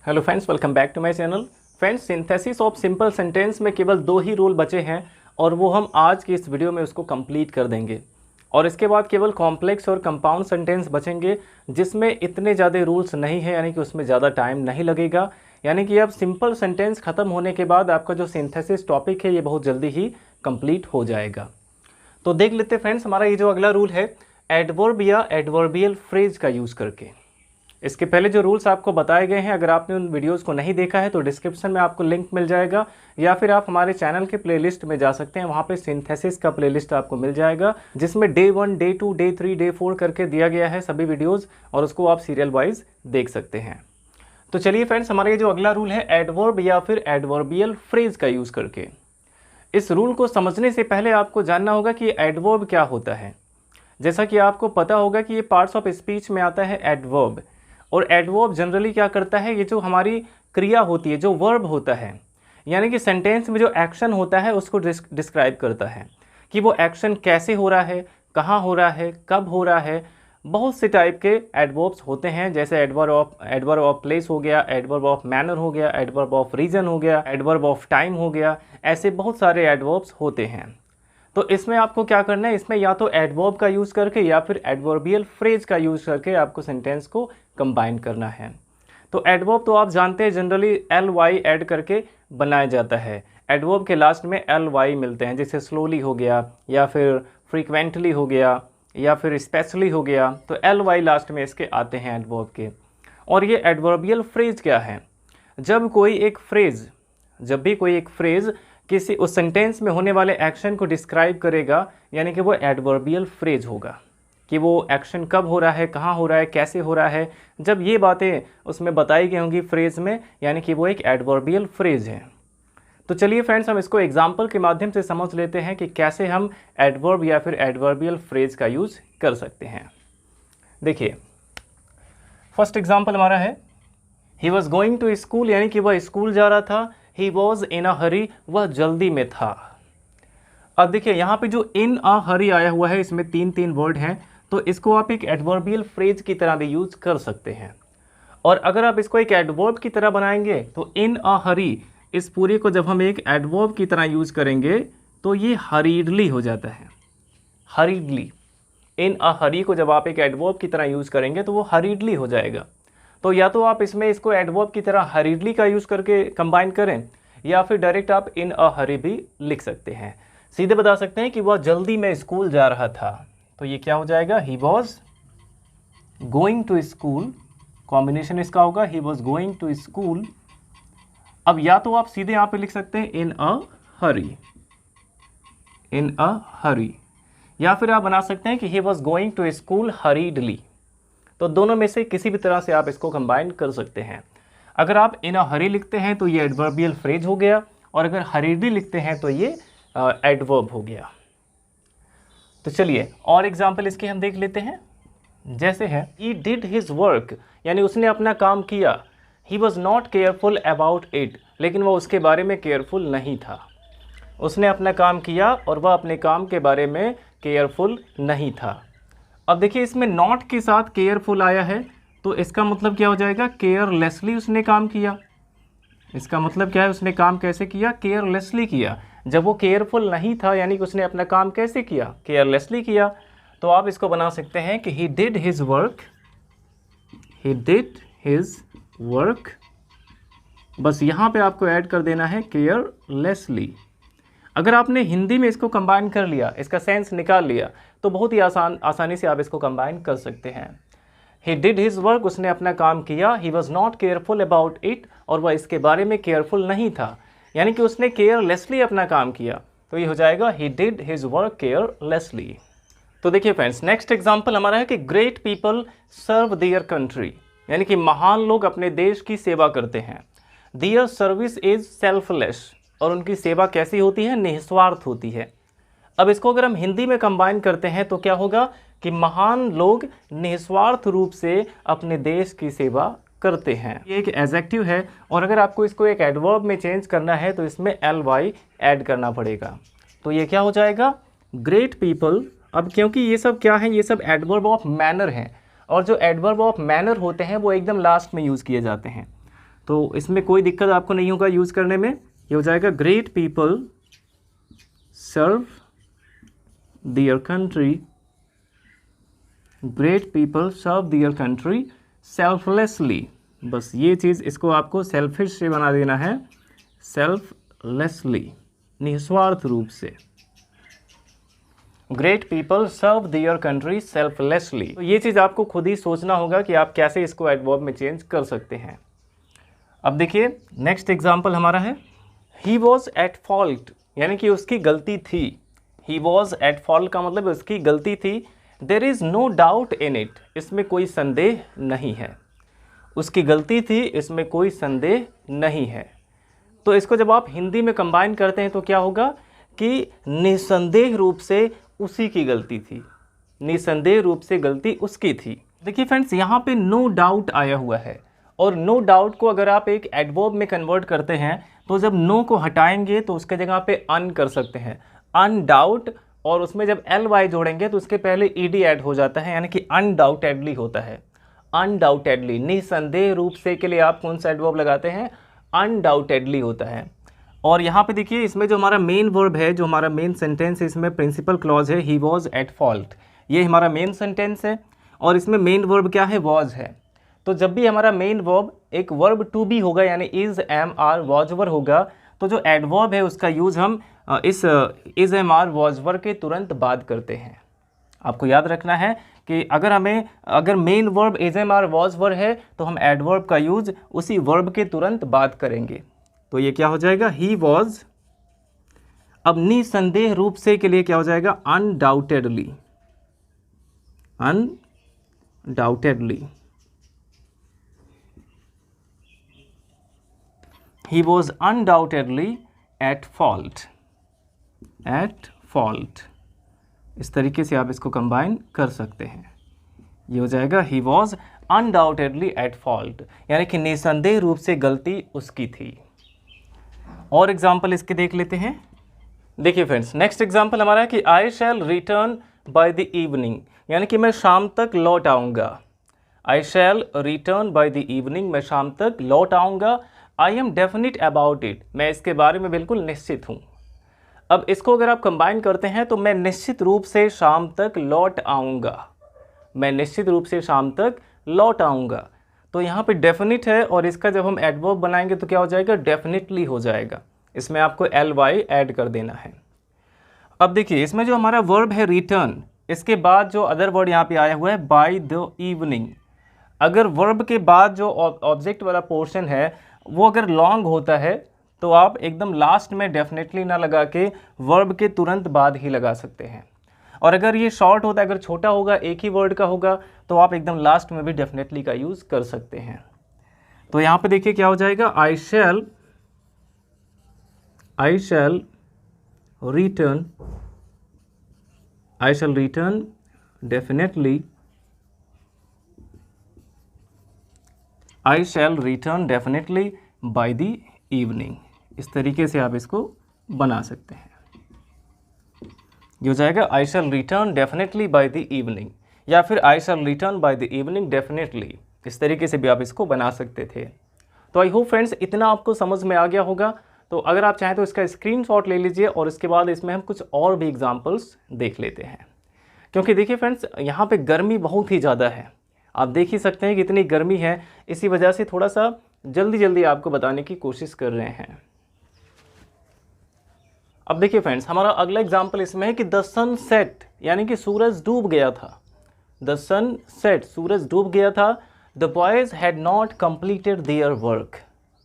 Hello friends, welcome back to my channel. Friends, synthesis of simple sentence में केवल 2 ही rule बचे हैं और वो हम आज की इस वीडियो में उसको कंप्लीट कर देंगे। और इसके बाद केवल कॉम्प्लेक्स और कंपाउंड सेंटेंस बचेंगे जिसमें इतने ज़्यादा रूल्स नहीं है, यानी कि उसमें ज़्यादा टाइम नहीं लगेगा। यानी कि अब सिंपल सेंटेंस ख़त्म होने के बाद आपका जो सिंथेसिस टॉपिक है ये बहुत जल्दी ही कंप्लीट हो जाएगा। तो देख लेते फ्रेंड्स, हमारा ये जो अगला रूल है एडवर्ब या एडवर्बियल फ्रेज का यूज़ करके। इसके पहले जो रूल्स आपको बताए गए हैं, अगर आपने उन वीडियोस को नहीं देखा है तो डिस्क्रिप्शन में आपको लिंक मिल जाएगा, या फिर आप हमारे चैनल के प्लेलिस्ट में जा सकते हैं। वहाँ पे सिंथेसिस का प्लेलिस्ट आपको मिल जाएगा जिसमें डे 1, डे 2, डे 3, डे 4 करके दिया गया है सभी वीडियोज़, और उसको आप सीरियल वाइज देख सकते हैं। तो चलिए फ्रेंड्स, हमारा ये जो अगला रूल है एडवर्ब या फिर एडवर्बियल फ्रेज का यूज़ करके। इस रूल को समझने से पहले आपको जानना होगा कि एडवर्ब क्या होता है। जैसा कि आपको पता होगा कि ये पार्ट्स ऑफ स्पीच में आता है एडवर्ब, और एडवर्ब जनरली क्या करता है, ये जो हमारी क्रिया होती है, जो वर्ब होता है, यानी कि सेंटेंस में जो एक्शन होता है उसको डिस्क्राइब करता है कि वो एक्शन कैसे हो रहा है, कहाँ हो रहा है, कब हो रहा है। बहुत से टाइप के एडवर्ब्स होते हैं, जैसे एडवर्ब ऑफ प्लेस हो गया, एडवर्ब ऑफ मैनर हो गया, एडवर्ब ऑफ रीजन हो गया, एडवर्ब ऑफ टाइम हो गया। ऐसे बहुत सारे एडवर्ब्स होते हैं। तो इसमें आपको क्या करना है, इसमें या तो एडवर्ब का यूज़ करके या फिर एडवर्बियल फ्रेज का यूज़ करके आपको सेंटेंस को कंबाइन करना है। तो एडवर्ब तो आप जानते हैं जनरली ly ऐड करके बनाया जाता है। एडवर्ब के लास्ट में ly मिलते हैं, जैसे स्लोली हो गया, या फिर फ्रीक्वेंटली हो गया, या फिर स्पेशली हो गया, तो ly लास्ट में इसके आते हैं एडवर्ब के। और ये एडवर्बियल फ्रेज क्या है, जब भी कोई एक फ्रेज किसी उस सेंटेंस में होने वाले एक्शन को डिस्क्राइब करेगा, यानी कि वो एडवर्बियल फ्रेज होगा कि वो एक्शन कब हो रहा है, कहाँ हो रहा है, कैसे हो रहा है। जब ये बातें उसमें बताई गई होंगी फ्रेज में, यानी कि वो एक एडवर्बियल फ्रेज है। तो चलिए फ्रेंड्स, हम इसको एग्जाम्पल के माध्यम से समझ लेते हैं कि कैसे हम एडवर्ब या फिर एडवर्बियल फ्रेज का यूज़ कर सकते हैं। देखिए, फर्स्ट एग्जाम्पल हमारा है he was going to school, यानी कि वह स्कूल जा रहा था। ही वॉज इन अ हरी, वह जल्दी में था। अब देखिए यहाँ पे जो इन अ हरी आया हुआ है, इसमें 3 वर्ड हैं, तो इसको आप एक एडवर्बियल फ्रेज की तरह भी यूज़ कर सकते हैं। और अगर आप इसको एक एडवर्ब की तरह बनाएंगे तो इन अ हरी, इस पूरे को जब हम एक एडवर्ब की तरह यूज़ करेंगे तो ये हरीडली हो जाता है। हरीडली, इन अ हरी को जब आप एक एडवर्ब की तरह यूज़ करेंगे तो वो हरीडली हो जाएगा। तो या तो आप इसमें इसको एडवर्ब की तरह हरीडली का यूज़ करके कंबाइन करें, या फिर डायरेक्ट आप इन अ हरी भी लिख सकते हैं। सीधे बता सकते हैं कि वह जल्दी में स्कूल जा रहा था, तो ये क्या हो जाएगा, he was going to school. Combination इसका होगा he was going to school. अब या तो आप सीधे यहाँ पे लिख सकते हैं इन अ हरी, इन अ हरी, या फिर आप बना सकते हैं कि he was going to school hurriedly. तो दोनों में से किसी भी तरह से आप इसको कंबाइन कर सकते हैं। अगर आप इन अ हरी लिखते हैं तो ये एडवर्बियल फ्रेज हो गया, और अगर हरीडली लिखते हैं तो ये एडवर्ब हो गया। तो चलिए और एग्जाम्पल इसके हम देख लेते हैं। जैसे है ही डिड हिज वर्क, यानी उसने अपना काम किया। He was not careful about it, लेकिन वह उसके बारे में केयरफुल नहीं था। उसने अपना काम किया और वह अपने काम के बारे में केयरफुल नहीं था। अब देखिए इसमें नॉट के साथ केयरफुल आया है, तो इसका मतलब क्या हो जाएगा, केयरलेसली उसने काम किया। इसका मतलब क्या है, उसने काम कैसे किया, केयरलेसली किया। जब वो केयरफुल नहीं था, यानी कि उसने अपना काम कैसे किया, केयरलेसली किया। तो आप इसको बना सकते हैं कि ही did his work, he did his work, बस यहाँ पे आपको ऐड कर देना है केयरलेसली। अगर आपने हिंदी में इसको कंबाइन कर लिया, इसका सेंस निकाल लिया, तो बहुत ही आसानी से आप इसको कंबाइन कर सकते हैं। ही डिड हिज वर्क, उसने अपना काम किया। He was not careful about it, और वह इसके बारे में केयरफुल नहीं था, यानी कि उसने केयरलेसली अपना काम किया। तो ये हो जाएगा he did his work carelessly. तो देखिए फ्रेंड्स, नेक्स्ट एग्जाम्पल हमारा है कि great people serve their country, यानी कि महान लोग अपने देश की सेवा करते हैं। देयर सर्विस इज सेल्फलेस, और उनकी सेवा कैसी होती है, निस्वार्थ होती है। अब इसको अगर हम हिंदी में कंबाइन करते हैं तो क्या होगा कि महान लोग निस्वार्थ रूप से अपने देश की सेवा करते हैं। ये एक एडजेक्टिव है, और अगर आपको इसको एक एडवर्ब में चेंज करना है तो इसमें ly ऐड करना पड़ेगा। तो ये क्या हो जाएगा, ग्रेट पीपल। अब क्योंकि ये सब क्या है, ये सब एडवर्ब ऑफ मैनर हैं, और जो एडवर्ब ऑफ मैनर होते हैं वो एकदम लास्ट में यूज़ किए जाते हैं। तो इसमें कोई दिक्कत आपको नहीं होगा यूज़ करने में। ये हो जाएगा great people serve their country, great people serve their country selflessly. बस ये चीज़ इसको आपको सेल्फिश से बना देना है, सेल्फलेसली, निस्वार्थ रूप से। Great people serve their country selflessly. तो ये चीज़ आपको खुद ही सोचना होगा कि आप कैसे इसको एडवर्ब में चेंज कर सकते हैं। अब देखिए नेक्स्ट एग्जाम्पल हमारा है ही वॉज एट फॉल्ट, यानी कि उसकी गलती थी। ही वॉज एट फॉल्ट का मतलब उसकी गलती थी। There is no doubt in it, इसमें कोई संदेह नहीं है। उसकी गलती थी, इसमें कोई संदेह नहीं है। तो इसको जब आप हिंदी में कंबाइन करते हैं तो क्या होगा कि निसंदेह रूप से उसी की गलती थी, निसंदेह रूप से गलती उसकी थी। देखिए फ्रेंड्स, यहाँ पे नो डाउट आया हुआ है, और नो डाउट को अगर आप एक एडवर्ब में कन्वर्ट करते हैं तो जब नो को हटाएंगे तो उसके जगह पे अन कर सकते हैं, अनडाउट, और उसमें जब एल वाई जोड़ेंगे तो उसके पहले ईडी ऐड हो जाता है, यानी कि अनडाउटेडली होता है। अनडाउटेडली, निसंदेह रूप से के लिए आप कौन सा एडवर्ब लगाते हैं, अनडाउटेडली होता है। और यहाँ पे देखिए इसमें जो हमारा मेन वर्ब है, जो हमारा मेन सेंटेंस है, इसमें प्रिंसिपल क्लॉज है ही वॉज एट फॉल्ट, ये हमारा मेन सेंटेंस है। और इसमें मेन वर्ब क्या है, वॉज है। तो जब भी हमारा मेन वर्ब एक वर्ब टू बी होगा, यानी इज एम आर वॉजवर होगा, तो जो एडवर्ब है उसका यूज़ हम इस इज एम आर वॉजवर के तुरंत बाद करते हैं। आपको याद रखना है कि अगर main verb is am are was were है तो हम एडवर्ब का यूज उसी वर्ब के तुरंत बाद करेंगे। तो ये क्या हो जाएगा, ही वॉज। अब निसंदेह रूप से के लिए क्या हो जाएगा, undoubtedly, undoubtedly. He was undoubtedly at fault, at fault। इस तरीके से आप इसको कंबाइन कर सकते हैं। ये हो जाएगा he was undoubtedly at fault, यानी कि निसंदेह रूप से गलती उसकी थी। और एग्जाम्पल इसके देख लेते हैं। देखिए फ्रेंड्स, नेक्स्ट एग्जाम्पल हमारा है कि आई shall return by the evening, यानी कि मैं शाम तक लौट आऊँगा। आई shall return by the evening, मैं शाम तक लौट आऊँगा। I am definite about it, मैं इसके बारे में बिल्कुल निश्चित हूँ। अब इसको अगर आप कंबाइन करते हैं तो मैं निश्चित रूप से शाम तक लौट आऊँगा, मैं निश्चित रूप से शाम तक लौट आऊँगा। तो यहाँ पे डेफिनिट है, और इसका जब हम एडवर्ब बनाएंगे तो क्या हो जाएगा, डेफिनेटली हो जाएगा। इसमें आपको एल वाई ऐड कर देना है। अब देखिए इसमें जो हमारा वर्ब है रिटर्न, इसके बाद जो अदर वर्ड यहाँ पे आया हुआ है बाय द इवनिंग। अगर वर्ब के बाद जो ऑब्जेक्ट वाला पोर्शन है वो अगर लॉन्ग होता है तो आप एकदम लास्ट में डेफिनेटली ना लगा के वर्ब के तुरंत बाद ही लगा सकते हैं। और अगर ये शॉर्ट होता है, अगर छोटा होगा, एक ही वर्ड का होगा, तो आप एकदम लास्ट में भी डेफिनेटली का यूज़ कर सकते हैं। तो यहाँ पे देखिए क्या हो जाएगा, I shall return definitely, I shall return definitely by the evening. इस तरीके से आप इसको बना सकते हैं। ये हो जाएगा I shall return definitely by the evening, या फिर I shall return by the evening definitely. इस तरीके से भी आप इसको बना सकते थे। तो आई होप फ्रेंड्स इतना आपको समझ में आ गया होगा। तो अगर आप चाहें तो इसका स्क्रीनशॉट ले लीजिए, और इसके बाद इसमें हम कुछ और भी एग्जाम्पल्स देख लेते हैं। क्योंकि देखिए फ्रेंड्स, यहाँ पे गर्मी बहुत ही ज़्यादा है, आप देख ही सकते हैं कि इतनी गर्मी है, इसी वजह से थोड़ा सा जल्दी आपको बताने की कोशिश कर रहे हैं। अब देखिए फ्रेंड्स, हमारा अगला एग्जाम्पल इसमें है कि द सन सेट, यानी कि सूरज डूब गया था। द सन सेट, सूरज डूब गया था। The boys had not completed their work,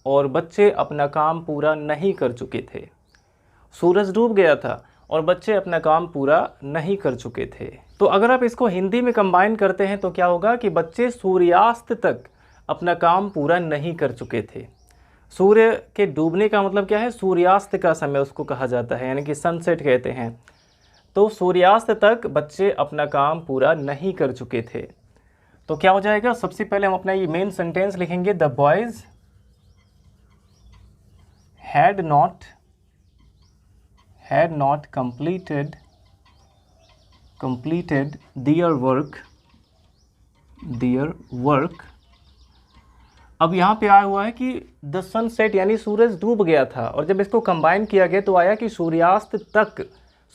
और बच्चे अपना काम पूरा नहीं कर चुके थे। सूरज डूब गया था और बच्चे अपना काम पूरा नहीं कर चुके थे। तो अगर आप इसको हिंदी में कंबाइन करते हैं तो क्या होगा कि बच्चे सूर्यास्त तक अपना काम पूरा नहीं कर चुके थे। सूर्य के डूबने का मतलब क्या है, सूर्यास्त का समय उसको कहा जाता है, यानी कि सनसेट कहते हैं। तो सूर्यास्त तक बच्चे अपना काम पूरा नहीं कर चुके थे। तो क्या हो जाएगा, सबसे पहले हम अपना ये मेन सेंटेंस लिखेंगे, the boys had not completed their work अब यहाँ पे आया हुआ है कि द सन सेट यानी सूरज डूब गया था, और जब इसको कंबाइन किया गया तो आया कि सूर्यास्त तक।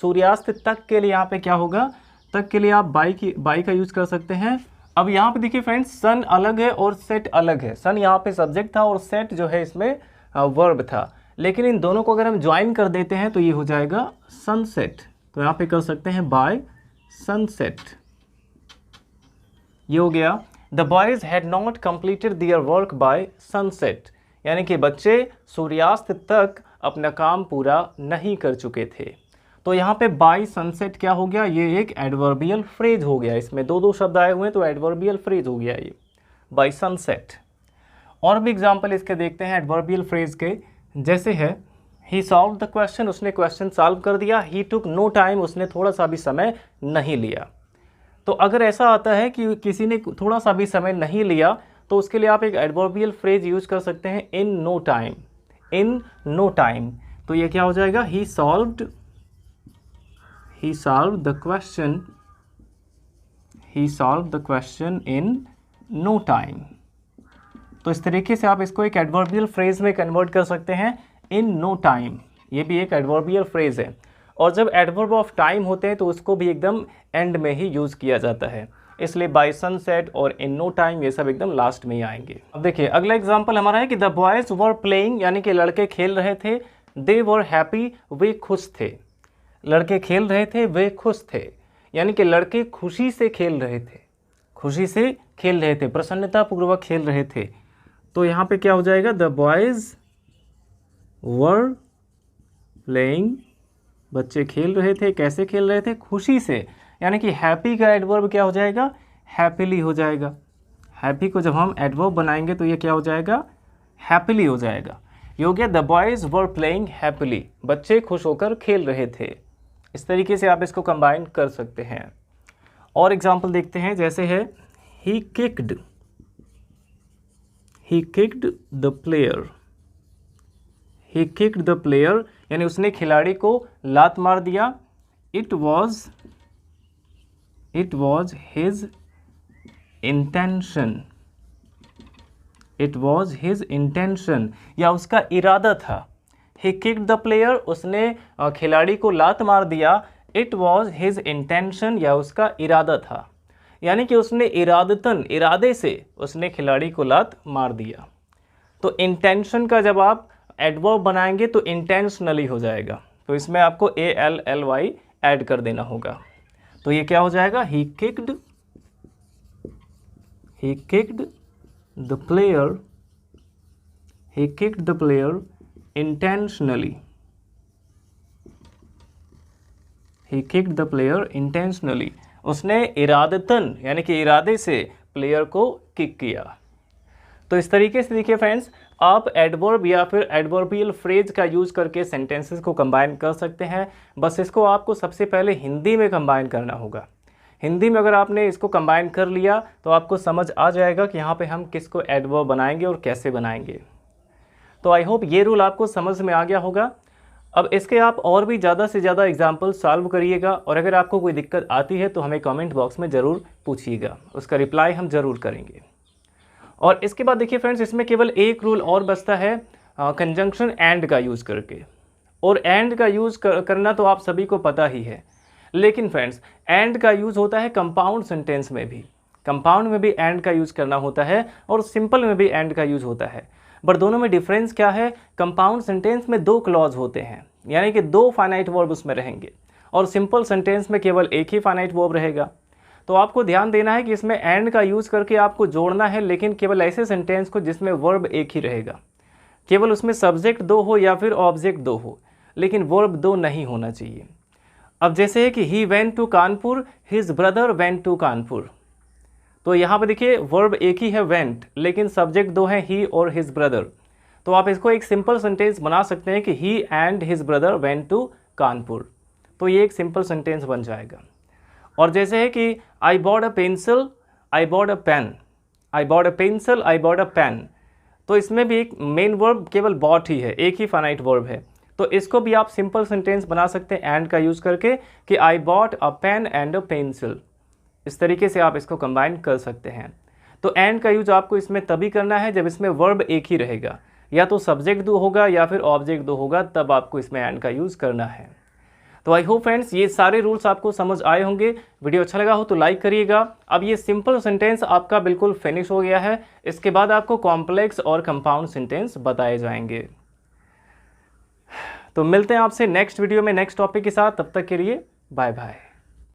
सूर्यास्त तक के लिए यहाँ पे क्या होगा, तक के लिए आप बाई का यूज़ कर सकते हैं। अब यहाँ पे देखिए फ्रेंड्स, सन अलग है और सेट अलग है। सन यहाँ पे सब्जेक्ट था और सेट जो है इसमें वर्ब था, लेकिन इन दोनों को अगर हम ज्वाइन कर देते हैं तो ये हो जाएगा सनसेट। तो यहाँ पे कर सकते हैं बाय सनसेट, ये हो गया। The boys had not completed their work by sunset, यानी कि बच्चे सूर्यास्त तक अपना काम पूरा नहीं कर चुके थे। तो यहाँ पे बाय सनसेट क्या हो गया, ये एक एडवर्बियल फ्रेज हो गया। इसमें दो दो शब्द आए हुए हैं तो एडवर्बियल फ्रेज हो गया ये बाय सनसेट। और भी एग्जाम्पल इसके देखते हैं एडवर्बियल फ्रेज के, जैसे है ही सॉल्व द क्वेश्चन, उसने क्वेश्चन सॉल्व कर दिया। ही टुक नो टाइम, उसने थोड़ा सा भी समय नहीं लिया। तो अगर ऐसा आता है कि किसी ने थोड़ा सा भी समय नहीं लिया तो उसके लिए आप एक एडवर्बियल फ्रेज यूज़ कर सकते हैं in no time. In no time, तो ये क्या हो जाएगा, he solved the question, he solve the question in no time. तो इस तरीके से आप इसको एक एडवर्बियल फ्रेज में कन्वर्ट कर सकते हैं इन नो टाइम, ये भी एक एडवर्बियल फ्रेज है। और जब एडवर्ब ऑफ टाइम होते हैं तो उसको भी एकदम एंड में ही यूज़ किया जाता है, इसलिए बाय सनसेट और इन नो टाइम ये सब एकदम लास्ट में ही आएंगे। अब देखिए अगला एग्जांपल हमारा है कि द बॉयज़ वर प्लेइंग, यानी कि लड़के खेल रहे थे। दे वर हैप्पी, वे खुश थे। लड़के खेल रहे थे, वे खुश थे, यानी कि लड़के खुशी से खेल रहे थे, खुशी से खेल रहे थे, प्रसन्नतापूर्वक खेल रहे थे। तो यहाँ पे क्या हो जाएगा, द बॉयज़ वर प्लेइंग, बच्चे खेल रहे थे, कैसे खेल रहे थे, खुशी से, यानी कि हैप्पी का एडवर्ब क्या हो जाएगा, हैप्पीली हो जाएगा। हैप्पी को जब हम एडवर्ब बनाएंगे तो ये क्या हो जाएगा, हैप्पीली हो जाएगा। ये हो गया the boys were playing happily, बच्चे खुश होकर खेल रहे थे। इस तरीके से आप इसको कंबाइन कर सकते हैं। और एग्जाम्पल देखते हैं, जैसे है he kicked the player, he kicked the player, यानी उसने खिलाड़ी को लात मार दिया। It was his intention, it was his intention, या उसका इरादा था। ही किक्ड द प्लेयर, उसने खिलाड़ी को लात मार दिया। इट वॉज हिज इंटेंशन, या उसका इरादा था, यानी कि उसने इरादतन, इरादे से उसने खिलाड़ी को लात मार दिया। तो इंटेंशन का जब आप एडवर्ब बनाएंगे तो इंटेंशनली हो जाएगा, तो इसमें आपको ALLY ऐड कर देना होगा। तो ये क्या हो जाएगा, he kicked the player, he kicked the player intentionally, he kicked the player intentionally, उसने इरादतन यानी कि इरादे से प्लेयर को किक किया। तो इस तरीके से देखिए फ्रेंड्स, आप एडवर्ब या फिर एडवर्बियल फ्रेज का यूज़ करके सेंटेंसेस को कंबाइन कर सकते हैं। बस इसको आपको सबसे पहले हिंदी में कंबाइन करना होगा। हिंदी में अगर आपने इसको कंबाइन कर लिया तो आपको समझ आ जाएगा कि यहाँ पे हम किसको एडवर्ब बनाएंगे और कैसे बनाएंगे। तो आई होप ये रूल आपको समझ में आ गया होगा। अब इसके आप और भी ज़्यादा से ज़्यादा एग्जाम्पल सॉल्व करिएगा, और अगर आपको कोई दिक्कत आती है तो हमें कमेंट बॉक्स में ज़रूर पूछिएगा, उसका रिप्लाई हम ज़रूर करेंगे। और इसके बाद देखिए फ्रेंड्स, इसमें केवल एक रूल और बचता है कंजंक्शन एंड का यूज़ करके। और एंड का यूज़ करना तो आप सभी को पता ही है, लेकिन फ्रेंड्स एंड का यूज़ होता है कंपाउंड सेंटेंस में भी। कंपाउंड में भी एंड का यूज़ करना होता है और सिंपल में भी एंड का यूज़ होता है। बट दोनों में डिफरेंस क्या है, कंपाउंड सेंटेंस में 2 क्लॉज होते हैं, यानी कि 2 फाइनाइट वर्ब उसमें रहेंगे, और सिंपल सेंटेंस में केवल एक ही फाइनाइट वर्ब रहेगा। तो आपको ध्यान देना है कि इसमें एंड का यूज़ करके आपको जोड़ना है, लेकिन केवल ऐसे सेंटेंस को जिसमें वर्ब एक ही रहेगा। केवल उसमें सब्जेक्ट 2 हो या फिर ऑब्जेक्ट 2 हो, लेकिन वर्ब 2 नहीं होना चाहिए। अब जैसे है कि he went to Kanpur, his brother went to Kanpur. तो यहाँ पे देखिए वर्ब एक ही है वेंट, लेकिन सब्जेक्ट 2 हैं ही और हिज ब्रदर। तो आप इसको एक सिंपल सेंटेंस बना सकते हैं कि he and his brother went to Kanpur. तो ये एक सिंपल सेंटेंस बन जाएगा। और जैसे है कि I bought a pencil, I bought a pen, I bought a pencil, I bought a pen. तो इसमें भी एक मेन वर्ब केवल बॉट ही है, एक ही फाइनाइट वर्ब है। तो इसको भी आप सिंपल सेंटेंस बना सकते हैं एंड का यूज़ करके कि I bought a pen and a pencil. इस तरीके से आप इसको कंबाइन कर सकते हैं। तो एंड का यूज आपको इसमें तभी करना है जब इसमें वर्ब एक ही रहेगा, या तो सब्जेक्ट दो होगा या फिर ऑब्जेक्ट दो होगा, तब आपको इसमें एंड का यूज़ करना है। तो आई होप फ्रेंड्स ये सारे रूल्स आपको समझ आए होंगे। वीडियो अच्छा लगा हो तो लाइक करिएगा। अब ये सिंपल सेंटेंस आपका बिल्कुल फिनिश हो गया है। इसके बाद आपको कॉम्प्लेक्स और कंपाउंड सेंटेंस बताए जाएंगे। तो मिलते हैं आपसे नेक्स्ट वीडियो में नेक्स्ट टॉपिक के साथ। तब तक के लिए बाय बाय।